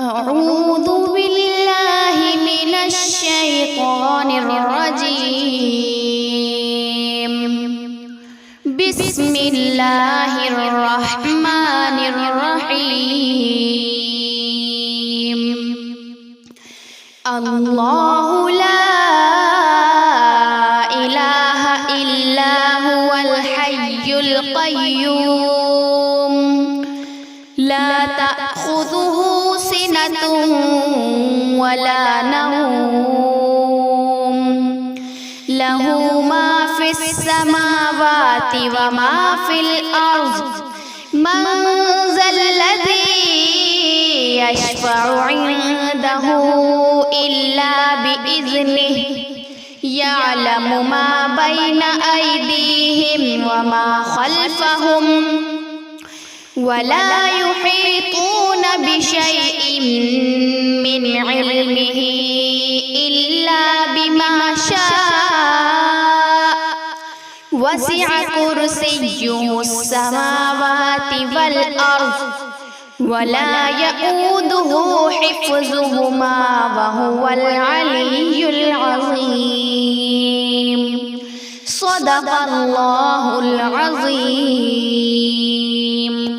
أعوذ بالله من الشيطان الرجيم. بسم الله الرحمن الرحيم. الله لا إله إلا هو الحي القيوم لا تأخذه سنة ولا نوم له ما في السماوات وما في الأرض من ذا الذي يشفع عنده إلا بإذنه يعلم ما بين أيديهم وما خلفهم ولا يحيطون بشيء من علمه إلا بما شاء وسع كرسيه السماوات والأرض ولا يؤوده حفظهما وهو العلي العظيم. صدق الله العظيم.